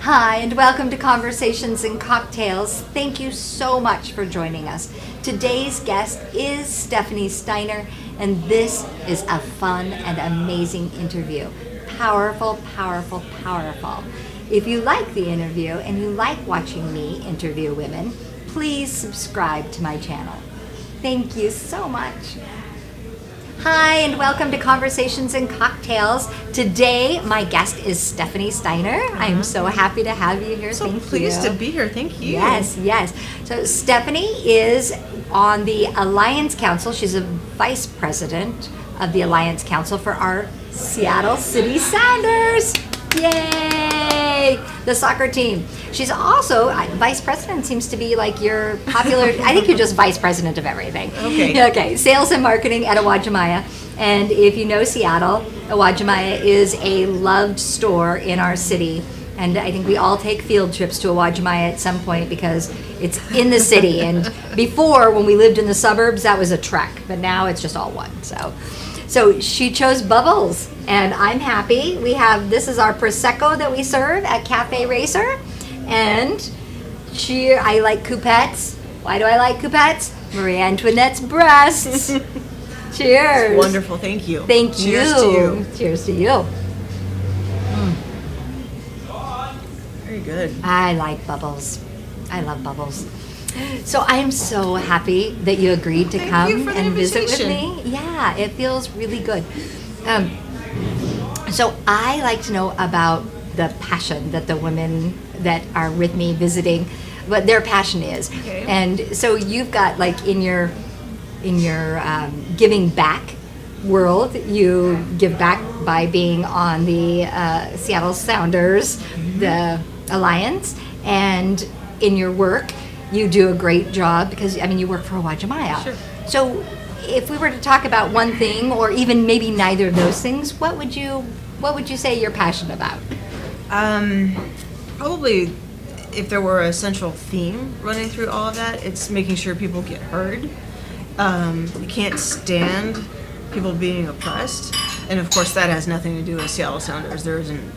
Hi, and welcome to Conversations and Cocktails. Thank you so much for joining us. Today's guest is Stephanie Steiner, and this is a fun and amazing interview. Powerful, powerful, powerful. If you like the interview and you like watching me interview women, please subscribe to my channel. Thank you so much. Hi, and welcome to Conversations and Cocktails. Today, my guest is Stephanie Steiner. I'm so happy to have you here. So pleased to be here. Thank you. Yes. So Stephanie is on the Alliance Council. She's a vice president of the Alliance Council for our Seattle City Sounders. Yay! The soccer team. She's also, vice president seems to be like your popular, I think you're just vice president of everything. Okay, sales and marketing at Awajimaya. And if you know Seattle, Awajimaya is a loved store in our city. And I think we all take field trips to Awajimaya at some point because it's in the city. And before, when we lived in the suburbs, that was a trek. But now it's just all one. So she chose bubbles, and I'm happy. This is our Prosecco that we serve at Cafe Racer, and I like coupettes. Why do I like coupettes? Marie Antoinette's breasts. Cheers. That's wonderful, thank you. Thank you. Cheers to you. Cheers to you. Very good. I like bubbles. I love bubbles. So I'm so happy that you agreed to come and visit with me. Yeah, it feels really good. So I like to know about the passion that the women that are with me visiting, what their passion is. Okay. And so you've got like in your giving back world, you give back by being on the Seattle Sounders, the Alliance, and in your work, you do a great job because, you work for Awajimaya. Sure. So if we were to talk about one thing, or even maybe neither of those things, what would you say you're passionate about? Probably, if there were a central theme running through all of that, it's making sure people get heard. You can't stand people being oppressed. And of course, that has nothing to do with Seattle Sounders. There isn't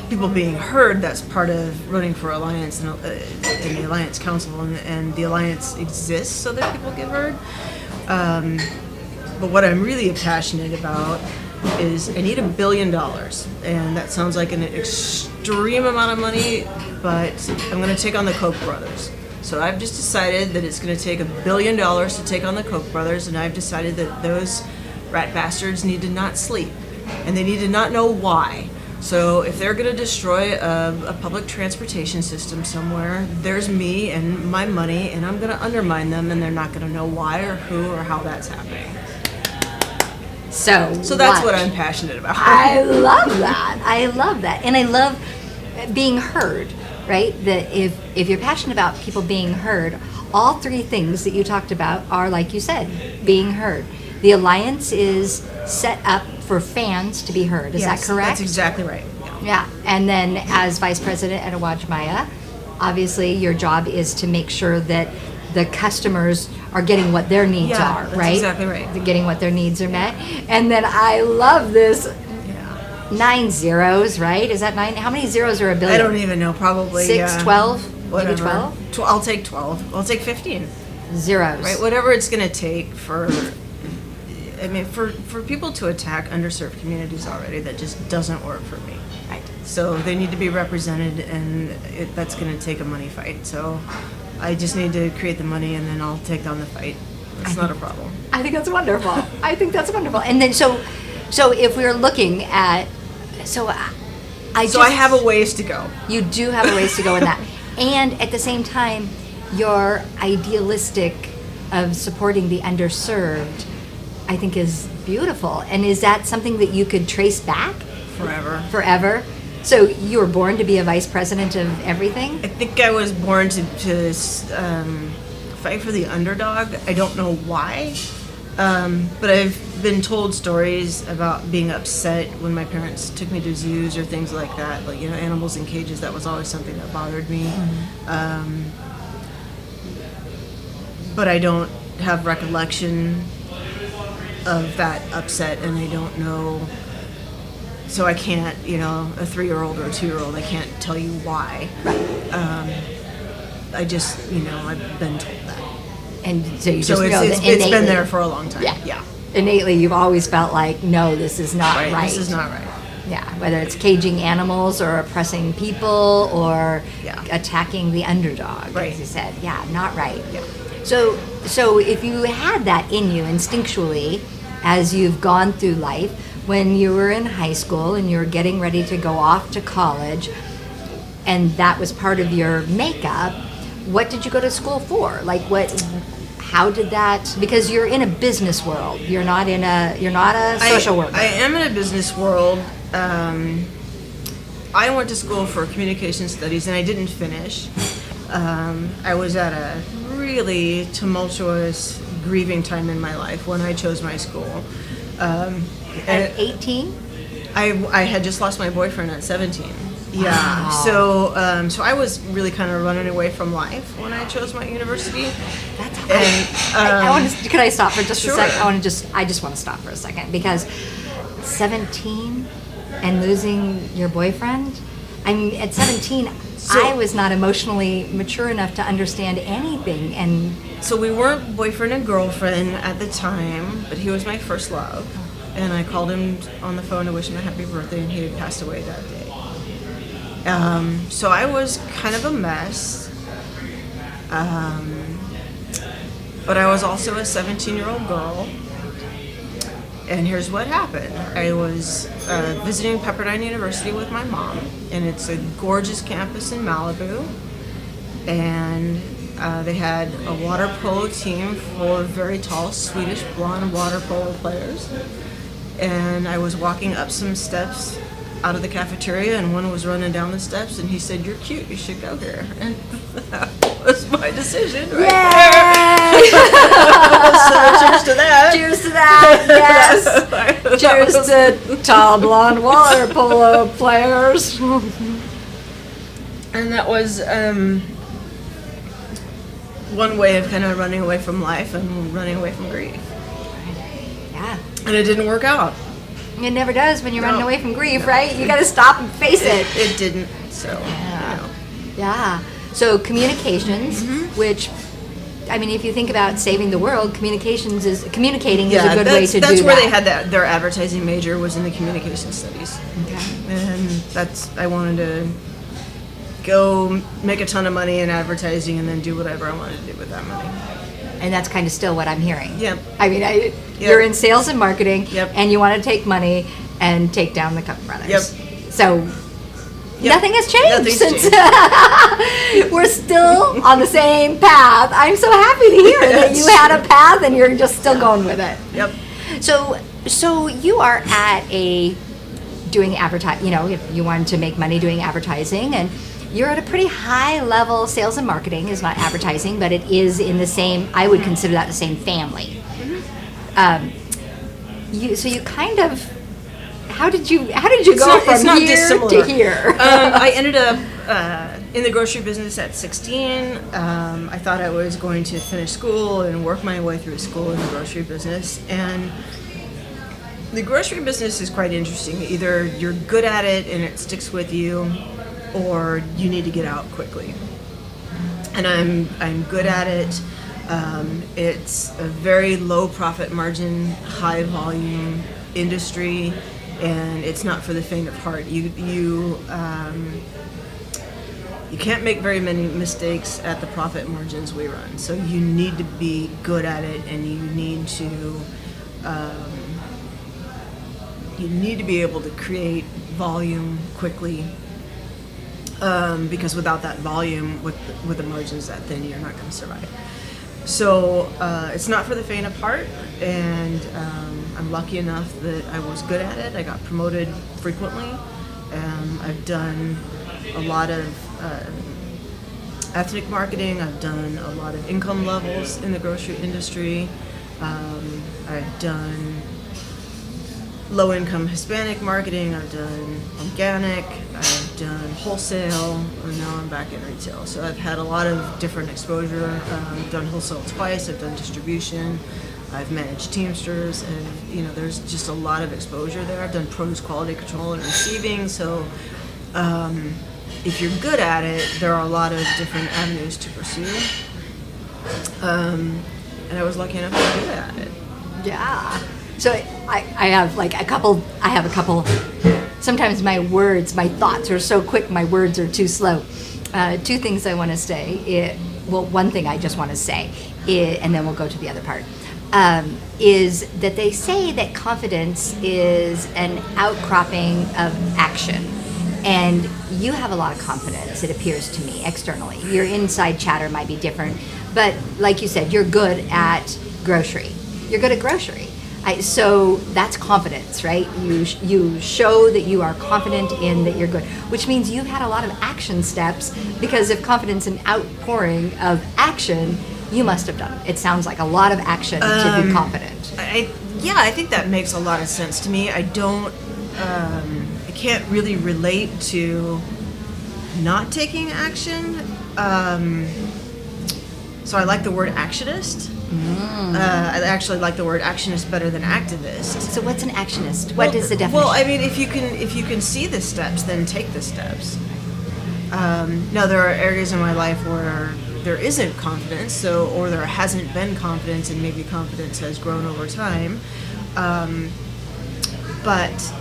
people being heard. That's part of running for Alliance and the Alliance Council, and the Alliance exists so that people get heard. But what I'm really passionate about is I need $1 billion, and that sounds like an extreme amount of money, but I'm going to take on the Koch brothers. So I've just decided that it's going to take $1 billion to take on the Koch brothers, and I've decided that those rat bastards need to not sleep, and they need to not know why. So if they're going to destroy a public transportation system somewhere, there's me and my money, and I'm going to undermine them, and they're not going to know why or who or how that's happening. So that's what I'm passionate about. I love that. And I love being heard, right? That if you're passionate about people being heard, all three things that you talked about are, like you said, being heard. The Alliance is set up for fans to be heard. Is that correct? That's exactly right. Yeah. And then as vice president at Awajimaya, obviously your job is to make sure that the customers are getting what their needs are, that's right? Exactly right. They're getting what their needs are met. And then I love this 9 zeros, right? Is that 9? How many zeros are a billion? I don't even know, probably 6, 12, whatever. Maybe 12? I'll take 12. I'll take 15. Zeros. Right, whatever it's going to take for people to attack underserved communities already, that just doesn't work for me. Right. So they need to be represented, and that's going to take a money fight. So I just need to create the money, and then I'll take on the fight. It's not a problem. I think that's wonderful. And then so if we're looking at, I have a ways to go. You do have a ways to go in that. And at the same time, your idealistic of supporting the underserved, I think, is beautiful. And is that something that you could trace back? Forever? So you were born to be a vice president of everything? I think I was born to fight for the underdog. I don't know why. But I've been told stories about being upset when my parents took me to zoos or things like that. Like, animals in cages, that was always something that bothered me. Mm-hmm. But I don't have recollection of that upset, and I don't know So I can't, a 3-year-old or a 2-year-old, I can't tell you why. I just, I've been told that. And so you So just know it's that innately, been there for a long time. Yeah. Innately, you've always felt like, no, this is not right. This is not right. Yeah, whether it's caging animals or oppressing people or attacking the underdog, Right. as you said. Yeah, not right. Yeah. So if you had that in you instinctually as you've gone through life, when you were in high school and you were getting ready to go off to college, and that was part of your makeup, what did you go to school for? Like how did that, because you're in a business world, you're not a social worker. I am in a business world. I went to school for communication studies and I didn't finish. I was at a really tumultuous, grieving time in my life when I chose my school. At 18? I had just lost my boyfriend at 17. Yeah. Wow. So I was really kind of running away from life when I chose my university. That's And I want to. Could I stop for just Sure. a second? I just want to stop for a second because 17 and losing your boyfriend. I mean, at 17, I was not emotionally mature enough to understand anything, and so we weren't boyfriend and girlfriend at the time, but he was my first love. And I called him on the phone to wish him a happy birthday, and he had passed away that day. So I was kind of a mess. But I was also a 17-year-old girl. And here's what happened. I was visiting Pepperdine University with my mom, and it's a gorgeous campus in Malibu. And they had a water polo team full of very tall Swedish blonde water polo players. And I was walking up some steps out of the cafeteria, and one was running down the steps, and he said, "You're cute, you should go here." And that was my decision right there. So cheers to that. cheers to that. Yes. Cheers to tall blonde water polo players. And that was one way of kind of running away from life and running away from grief. Yeah. And it didn't work out. It never does when you're No. running away from grief, right? You got to stop and face it. It didn't. So, Yeah. So communications, which, I mean, if you think about saving the world, communicating is a good way to do that. That's where they had their advertising major was in the communication studies. Okay. And I wanted to go make a ton of money in advertising and then do whatever I wanted to do with that money. And that's kind of still what I'm hearing. Yep. I mean, you're in sales and marketing, Yep. and you want to take money and take down the Cup Brothers. Yep. So nothing has changed Nothing's since we're still on the same path. I'm so happy to hear that you had a path and you're just still going with it. Yep. So you are at doing advertising. If you wanted to make money doing advertising, and you're at a pretty high level. Sales and marketing is not advertising, but it is in the same. I would consider that the same family. So you kind of. How did you go from here to here? I ended up in the grocery business at 16. I thought I was going to finish school and work my way through school in the grocery business. And the grocery business is quite interesting. Either you're good at it and it sticks with you, or you need to get out quickly. And I'm good at it. It's a very low profit margin, high volume industry. And it's not for the faint of heart. You can't make very many mistakes at the profit margins we run. So you need to be good at it, and you need to be able to create volume quickly. Because without that volume, with the margins that thin, you're not going to survive. So it's not for the faint of heart, and I'm lucky enough that I was good at it. I got promoted frequently. I've done a lot of ethnic marketing. I've done a lot of income levels in the grocery industry. I've done low-income Hispanic marketing. I've done organic. I've done wholesale, and now I'm back in retail. So I've had a lot of different exposure. I've done wholesale twice. I've done distribution. I've managed Teamsters, and there's just a lot of exposure there. I've done produce quality control and receiving, so if you're good at it, there are a lot of different avenues to pursue. And I was lucky enough to be good at it. Yeah. So I have like a couple. Sometimes my thoughts are so quick, my words are too slow. Two things I want to say. One thing I just want to say, and then we'll go to the other part, is that they say that confidence is an outcropping of action. And you have a lot of confidence, it appears to me, externally. Your inside chatter might be different, but like you said, you're good at grocery. You're good at grocery. So that's confidence, right? You show that you are confident in that you're good, which means you've had a lot of action steps, because if confidence and outpouring of action, you must have done. It sounds like a lot of action to be confident. I think that makes a lot of sense to me. I can't really relate to not taking action. So I like the word actionist. I actually like the word actionist better than activist. So what's an actionist? What is the definition? Well, I mean, if you can see the steps, then take the steps. Now, there are areas in my life where there isn't confidence, or there hasn't been confidence, and maybe confidence has grown over time. But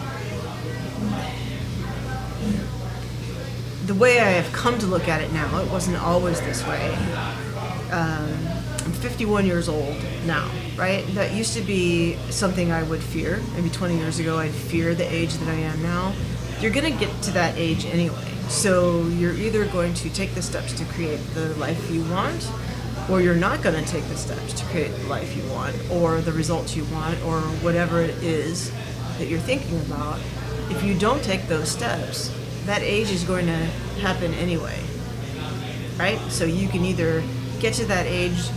the way I have come to look at it now, it wasn't always this way. I'm 51 years old now, right? That used to be something I would fear. Maybe 20 years ago, I'd fear the age that I am now. You're going to get to that age anyway. So you're either going to take the steps to create the life you want, or you're not going to take the steps to create the life you want, or the results you want, or whatever it is that you're thinking about. If you don't take those steps, that age is going to happen anyway, right? So you can either get to that age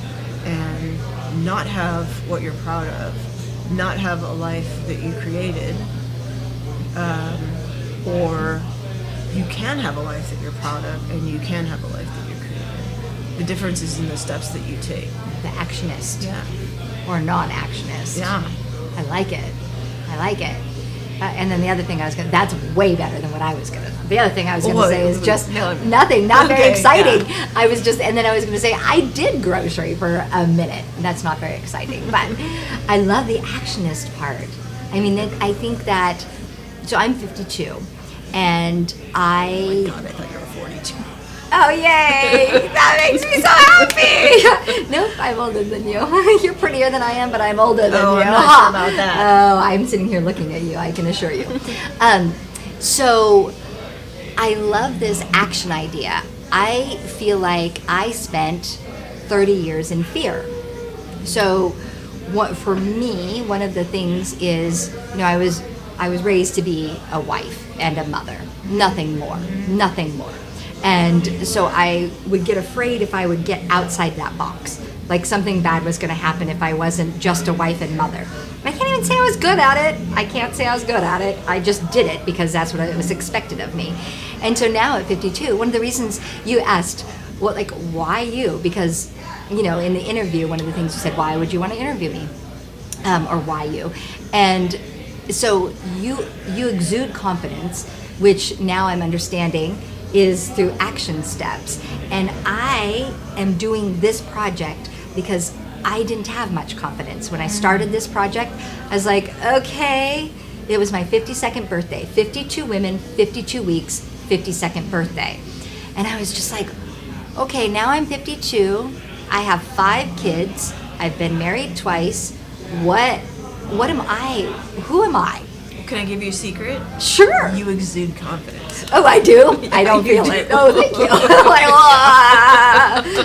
and not have what you're proud of, not have a life that you created, or you can have a life that you're proud of, and you can have a life that you created. The difference is in the steps that you take. The actionist. Yeah. Or non-actionist. Yeah. I like it. And then the other thing that's way better than what I was gonna. The other thing I was gonna say is just nothing, not very exciting. Yeah. I was gonna say I did grocery for a minute. That's not very exciting, but I love the actionist part. I mean, I think that. So I'm 52, and Oh my God, I thought you were 42. Oh, yay! That makes me so happy! Nope, I'm older than you. You're prettier than I am, but I'm older than you. I'm not sure about that. Oh, I'm sitting here looking at you, I can assure you. So, I love this action idea. I feel like I spent 30 years in fear. So, for me, one of the things is, I was raised to be a wife and a mother. Nothing more. And so I would get afraid if I would get outside that box. Like something bad was going to happen if I wasn't just a wife and mother. And I can't even say I was good at it. I just did it because that's what was expected of me. And so now at 52, one of the reasons you asked, why you? Because, in the interview, one of the things you said, why would you want to interview me? Or why you? And so you exude confidence, which now I'm understanding is through action steps. And I am doing this project because I didn't have much confidence. When I started this project, I was like, okay, it was my 52nd birthday, 52 women, 52 weeks, 52nd birthday. And I was just like, okay, now I'm 52, I have 5 kids, I've been married twice, what am I, who am I? Can I give you a secret? Sure. You exude confidence. Oh, I do? I don't feel it. Oh, thank you.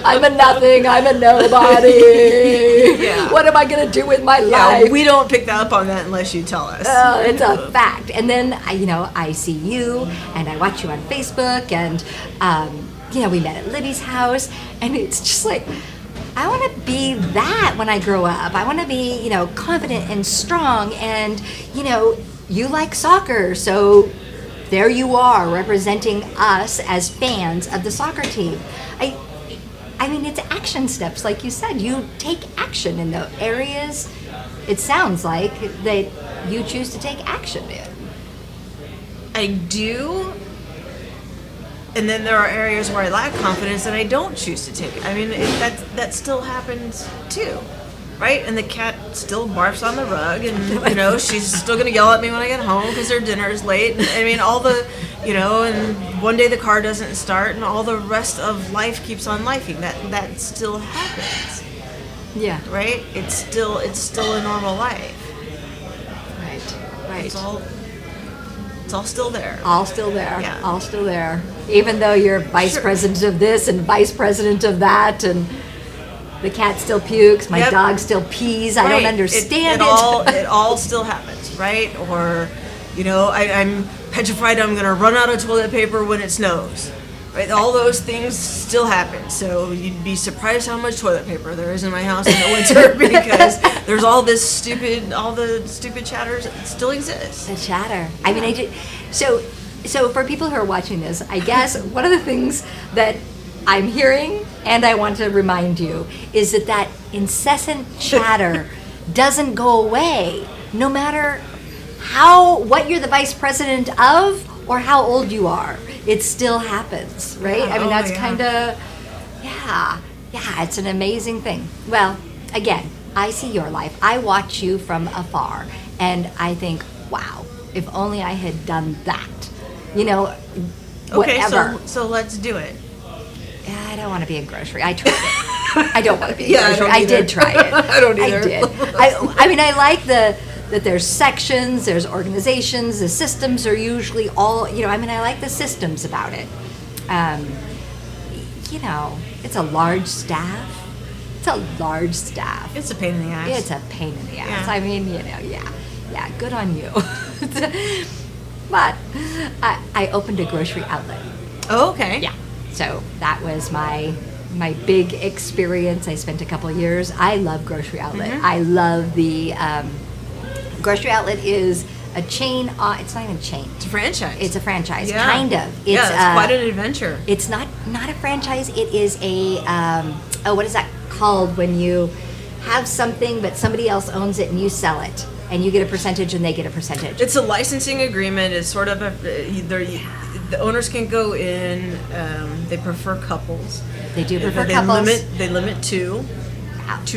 I'm a nothing. I'm a nobody. Yeah. What am I going to do with my life? We don't pick up on that unless you tell us. It's a fact. And then, I see you, and I watch you on Facebook, and, we met at Libby's house, and it's just like, I want to be that when I grow up. I want to be, confident and strong, and, you like soccer, so there you are representing us as fans of the soccer team. I mean, it's action steps, like you said. You take action in the areas it sounds like that you choose to take action in. I do. And then there are areas where I lack confidence and I don't choose to take it. I mean, that still happens too, right? And the cat still barfs on the rug, and she's still gonna yell at me when I get home because their dinner is late. And, I mean, all the, and one day the car doesn't start, and all the rest of life keeps on lifing. That still happens, Yeah. right? It's still a normal life. Right. It's all still there. All still there. Yeah. All still there. Even though you're vice president of this and vice president of that, and the cat still pukes, my dog still pees. I don't understand it. It all still happens, right? Or, I'm petrified I'm going to run out of toilet paper when it snows. Right? All those things still happen. So you'd be surprised how much toilet paper there is in my house in the winter because there's all the stupid chatters that still exist. The chatter. I mean, so for people who are watching this, I guess one of the things that I'm hearing, and I want to remind you, is that incessant chatter doesn't go away, no matter what you're the vice president of or how old you are. It still happens, right? I mean, that's kind of, it's an amazing thing. Well, again, I see your life. I watch you from afar, and I think, wow, if only I had done that. Whatever. Okay, so let's do it. I don't want to be a grocery. I tried it. I don't want to be a grocery. I did try it. I don't either. I did. I mean, I like that there's sections, there's organizations, the systems are usually all, I like the systems about it. It's a large staff. It's a pain in the ass. It's a pain in the ass. Yeah. I mean, good on you. But I opened a grocery outlet. Oh, okay. Yeah. So that was my big experience. I spent a couple of years. I love grocery outlet. Mm-hmm. I love the grocery outlet is a chain. It's not even a chain. It's a franchise. It's a franchise, Yeah. kind of. It's quite an adventure. It's not a franchise. It is a what is that called when you have something but somebody else owns it and you sell it and you get a percentage and they get a percentage. It's a licensing agreement. It's sort of the owners can go in. They prefer couples. They do prefer couples. They limit two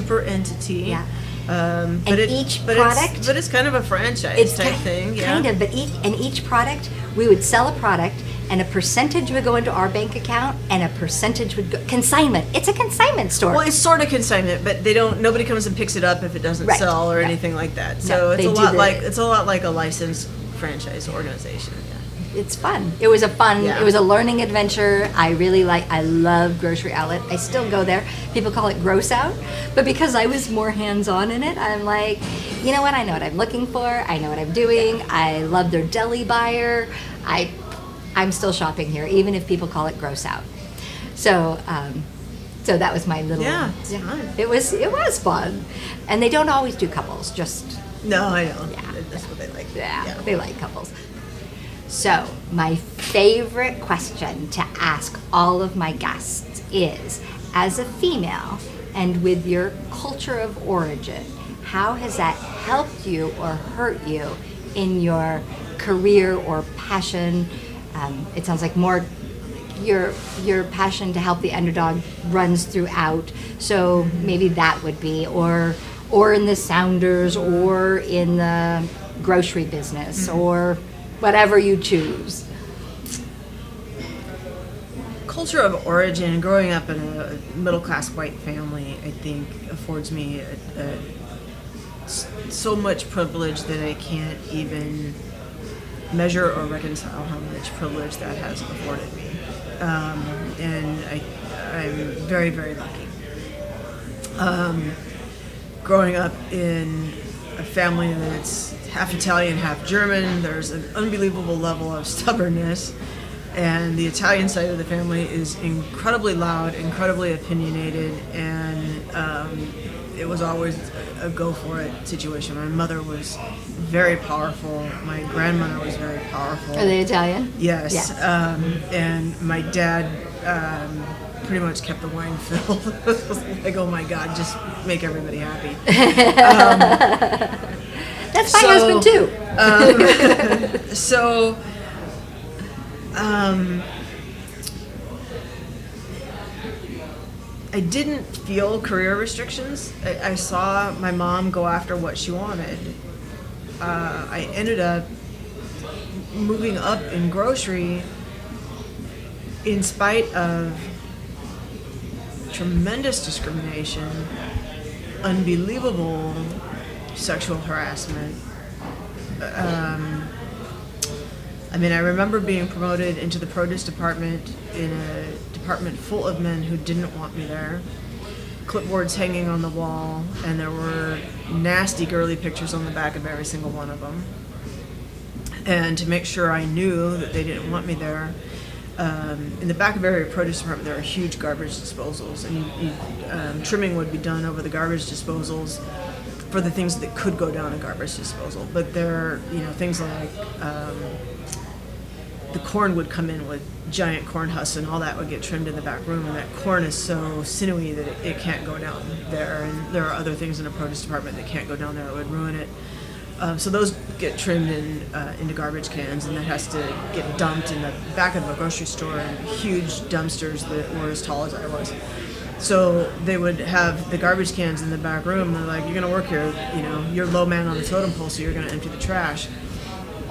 per entity. Yeah. But each product, it's kind of a franchise type thing. Yeah. Kind of, but each product, we would sell a product, and a percentage would go into our bank account, and a percentage would go consignment. It's a consignment store. Well, it's sort of consignment, but nobody comes and picks it up if it doesn't sell or anything like that. So it's a lot like a licensed franchise organization. Yeah. It's fun. It was it was a learning adventure. I love grocery outlet. I still go there. People call it gross out, but because I was more hands-on in it, I'm like, you know what? I know what I'm looking for. I know what I'm doing. I love their deli buyer. I'm still shopping here, even if people call it gross out. So, so that was my little. Yeah, it's fun. It was fun, and they don't always do couples. Just no, I know. Yeah, that's what they like. Yeah, they like couples. So, my favorite question to ask all of my guests is, as a female and with your culture of origin, how has that helped you or hurt you in your career or passion? It sounds like more your passion to help the underdog runs throughout. So maybe that would be, or in the Sounders, or in the grocery business, or whatever you choose. Culture of origin, growing up in a middle-class white family, I think affords me so much privilege that I can't even measure or reconcile how much privilege that has afforded me. And I'm very, very lucky. Growing up in a family that's half Italian, half German, there's an unbelievable level of stubbornness, and the Italian side of the family is incredibly loud, incredibly opinionated, and it was always a go-for-it situation. My mother was very powerful. My grandmother was very powerful. Are they Italian? Yes. Yeah. And my dad pretty much kept the wine filled. Like, oh my God, just make everybody happy. That's my husband too. I didn't feel career restrictions. I saw my mom go after what she wanted. I ended up moving up in grocery in spite of tremendous discrimination, unbelievable sexual harassment. I remember being promoted into the produce department in a department full of men who didn't want me there. Clipboards hanging on the wall, and there were nasty girly pictures on the back of every single one of them. And to make sure I knew that they didn't want me there, in the back of every produce department there are huge garbage disposals, and trimming would be done over the garbage disposals for the things that could go down a garbage disposal. But there are, things like the corn would come in with giant corn husks, and all that would get trimmed in the back room, and that corn is so sinewy that it can't go down there. And there are other things in a produce department that can't go down there, it would ruin it. So those get trimmed into garbage cans, and that has to get dumped in the back of a grocery store in huge dumpsters that were as tall as I was. So they would have the garbage cans in the back room. They're like, you're going to work here, you're low man on the totem pole, so you're going to empty the trash.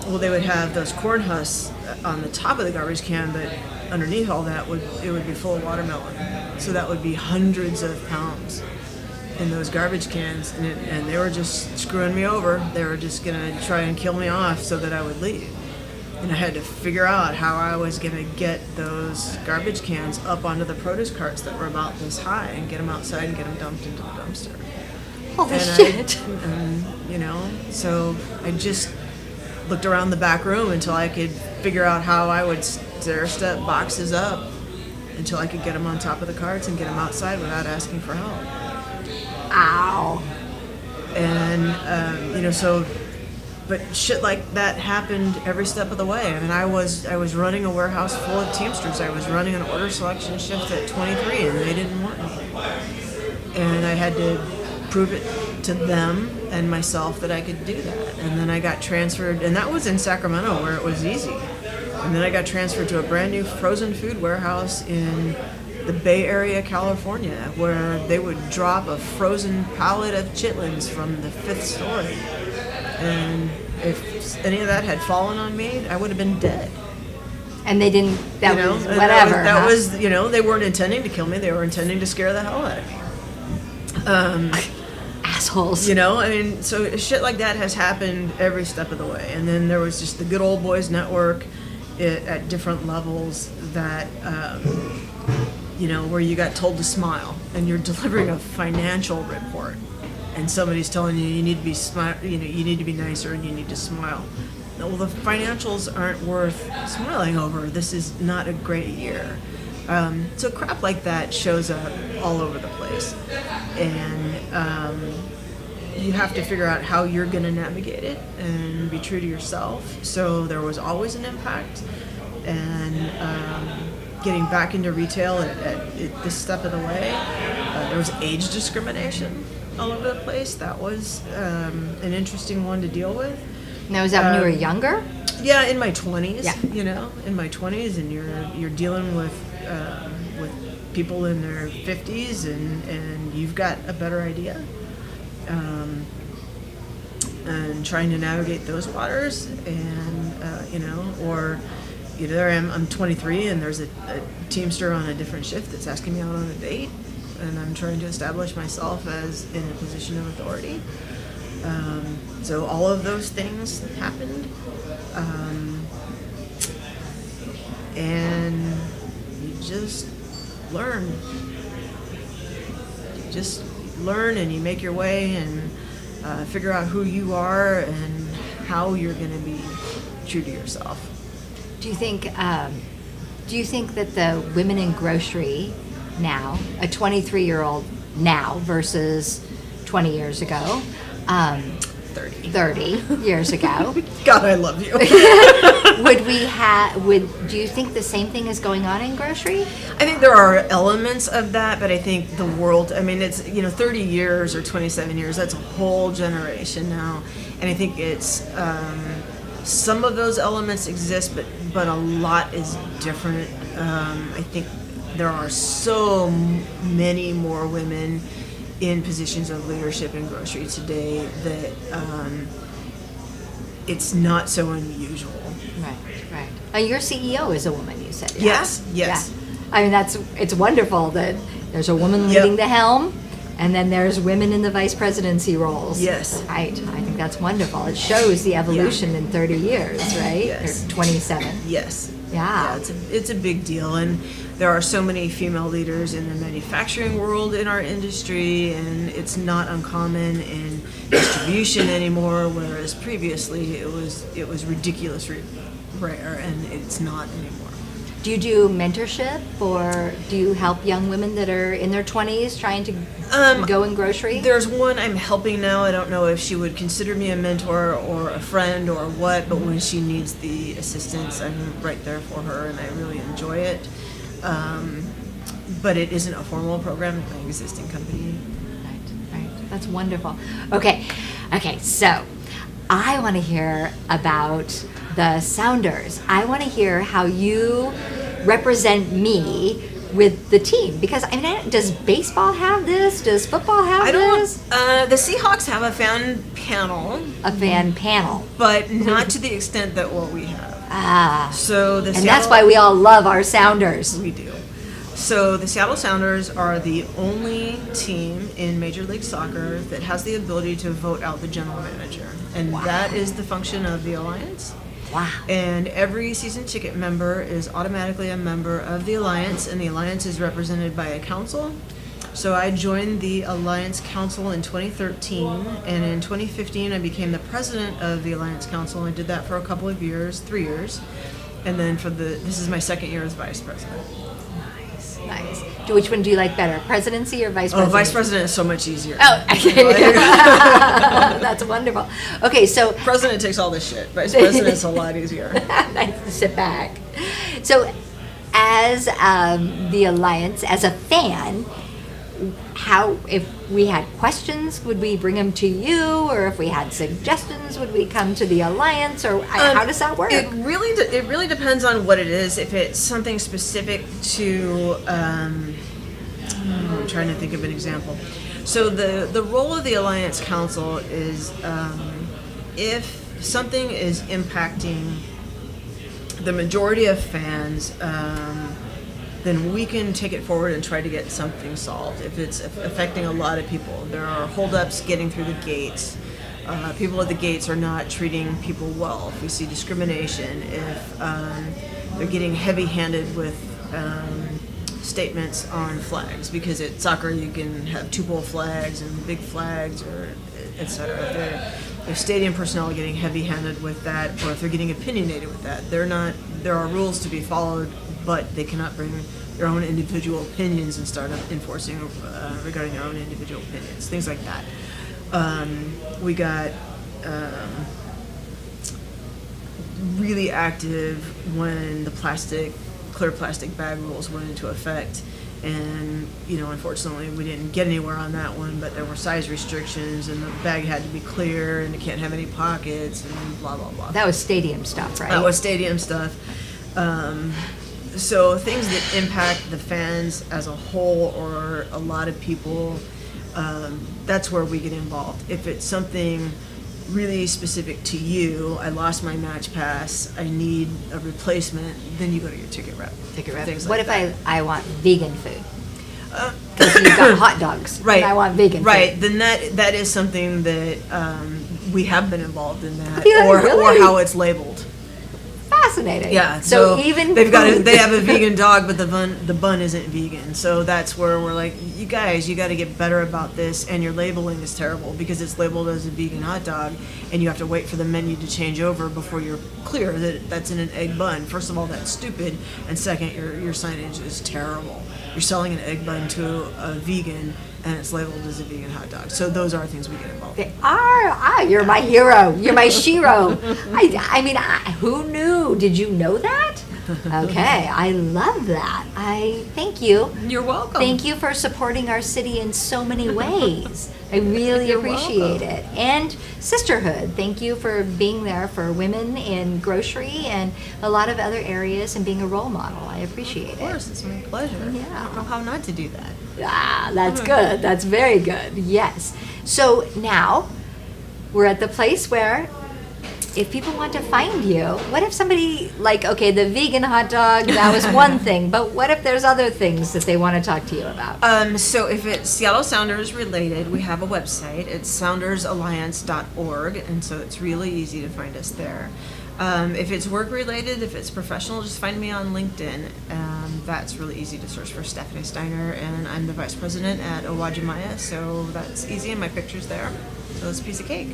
Well, they would have those corn husks on the top of the garbage can, but underneath all that it would be full of watermelon. So that would be hundreds of pounds in those garbage cans, and they were just screwing me over. They were just going to try and kill me off so that I would leave. And I had to figure out how I was going to get those garbage cans up onto the produce carts that were about this high and get them outside and get them dumped into the dumpster. Holy shit. So I just looked around the back room until I could figure out how I would stair-step boxes up until I could get them on top of the carts and get them outside without asking for help. Ow. And, but shit like that happened every step of the way. I was running a warehouse full of Teamsters. I was running an order selection shift at 23, and they didn't want me. And I had to prove it to them and myself that I could do that. And then I got transferred, and that was in Sacramento where it was easy. And then I got transferred to a brand new frozen food warehouse in the Bay Area, California, where they would drop a frozen pallet of chitlins from the 5th story. And if any of that had fallen on me, I would have been dead. And they didn't, that was whatever. They weren't intending to kill me, they were intending to scare the hell out of me. Assholes. So shit like that has happened every step of the way. And then there was just the Good Old Boys Network at different levels that, where you got told to smile, and you're delivering a financial report, and somebody's telling you need to be you need to be nicer and you need to smile. Well, the financials aren't worth smiling over. This is not a great year. So crap like that shows up all over the place, and you have to figure out how you're going to navigate it and be true to yourself. So there was always an impact, and getting back into retail at this step of the way, there was age discrimination all over the place. That was an interesting one to deal with. Now, was that when you were younger? Yeah, in my 20s. Yeah. In my 20s, and you're dealing with people in their 50s, and you've got a better idea, and trying to navigate those waters, and there I am. I'm 23, and there's a Teamster on a different shift that's asking me out on a date, and I'm trying to establish myself as in a position of authority. So all of those things happened, and you just learn. You just learn, and you make your way, and figure out who you are and how you're going to be true to yourself. Do you think that the women in grocery now, a 23-year-old now versus 20 years ago, 30 years ago, God, I love you. do you think the same thing is going on in grocery? I think there are elements of that, but I think the world, I mean, it's, 30 years or 27 years, that's a whole generation now. And I think it's, some of those elements exist, but a lot is different. I think there are so many more women in positions of leadership in grocery today that it's not so unusual. Right. Your CEO is a woman, you said. Yeah? Yes. Yeah. I mean, it's wonderful that there's a woman leading the helm, and then there's women in the vice presidency roles. Yes. Right. I think that's wonderful. It shows the evolution in 30 years, right? Yes. Or 27. Yes. Yeah. It's a big deal, and there are so many female leaders in the manufacturing world in our industry, and it's not uncommon in distribution anymore, whereas previously it was ridiculously rare, and it's not anymore. Do you do mentorship, or do you help young women that are in their 20s trying to go in grocery? There's one I'm helping now. I don't know if she would consider me a mentor or a friend or what, but when she needs the assistance, I'm right there for her, and I really enjoy it. But it isn't a formal program at my existing company. Right. That's wonderful. Okay, so I want to hear about the Sounders. I want to hear how you represent me with the team, because I mean, does baseball have this? Does football have this? The Seahawks have a fan panel. A fan panel. But not to the extent that what we have. So and that's why we all love our Sounders. We do. So the Seattle Sounders are the only team in Major League Soccer that has the ability to vote out the general manager. And that is the function of the Alliance. Wow. And every season ticket member is automatically a member of the Alliance, and the Alliance is represented by a council. So I joined the Alliance Council in 2013, and in 2015 I became the president of the Alliance Council. I did that for a couple of years, 3 years. And then this is my second year as vice president. Nice. Which one do you like better, presidency or vice president? Oh, vice president is so much easier. Oh, okay. That's wonderful. Okay, so president takes all this shit. Vice president's a lot easier. Nice to sit back. So, as the Alliance, as a fan, if we had questions, would we bring them to you, or if we had suggestions, would we come to the Alliance, or how does that work? It really depends on what it is. If it's something specific to, I'm trying to think of an example. So the role of the Alliance Council is if something is impacting the majority of fans, then we can take it forward and try to get something solved. If it's affecting a lot of people, there are holdups getting through the gates. People at the gates are not treating people well. If we see discrimination, if they're getting heavy-handed with statements on flags, because at soccer you can have two-pole flags and big flags, or et cetera. If stadium personnel are getting heavy-handed with that, or if they're getting opinionated with that, there are rules to be followed, but they cannot bring their own individual opinions and start enforcing regarding their own individual opinions, things like that. We got really active when the clear plastic bag rules went into effect, and unfortunately we didn't get anywhere on that one, but there were size restrictions, and the bag had to be clear, and it can't have any pockets, and blah blah blah. That was stadium stuff, right? That was stadium stuff. So things that impact the fans as a whole, or a lot of people, that's where we get involved. If it's something really specific to you, I lost my match pass, I need a replacement, then you go to your ticket rep. What if I want vegan food? Because you've got hot dogs, right? And I want vegan food. Right, then that is something that we have been involved in that, Yeah, or really? how it's labeled. Fascinating. Yeah. So even they have a vegan dog, but the bun isn't vegan. So that's where we're like, you guys, you got to get better about this, and your labeling is terrible because it's labeled as a vegan hot dog, and you have to wait for the menu to change over before you're clear that that's in an egg bun. First of all, that's stupid, and second, your signage is terrible. you're selling an egg bun to a vegan and it's labeled as a vegan hot dog. So those are things we get involved in. They are. You're my hero. You're my shiro. I mean, who knew? Did you know that? Okay, I love that. I thank you. You're welcome. Thank you for supporting our city in so many ways. I really You're appreciate welcome. it. And sisterhood. Thank you for being there for women in grocery and a lot of other areas and being a role model. I appreciate Of course, it's my pleasure. Yeah. I don't know how not to do that. Ah, that's good. That's very good. Yes. So now we're at the place where if people want to find you, what if somebody like, okay, the vegan hot dog, that was one thing, but what if there's other things that they want to talk to you about? So if it's Seattle Sounders related, we have a website. It's soundersalliance.org, and so it's really easy to find us there. If it's work related, if it's professional, just find me on LinkedIn. That's really easy to search for Stephanie Steiner, and I'm the vice president at Owajimaya, so that's easy, and my picture's there. So it's a piece of cake.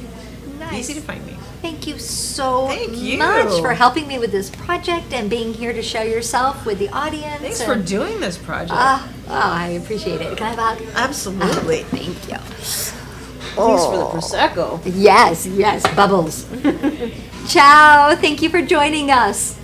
Nice. Easy to find me. Thank you so Thank you. much for helping me with this project and being here to show yourself with the audience. Thanks for doing this project. I appreciate it. Can I have a hug? Absolutely. Thank you. Thanks for the Prosecco. Yes, bubbles. Ciao. Thank you for joining us.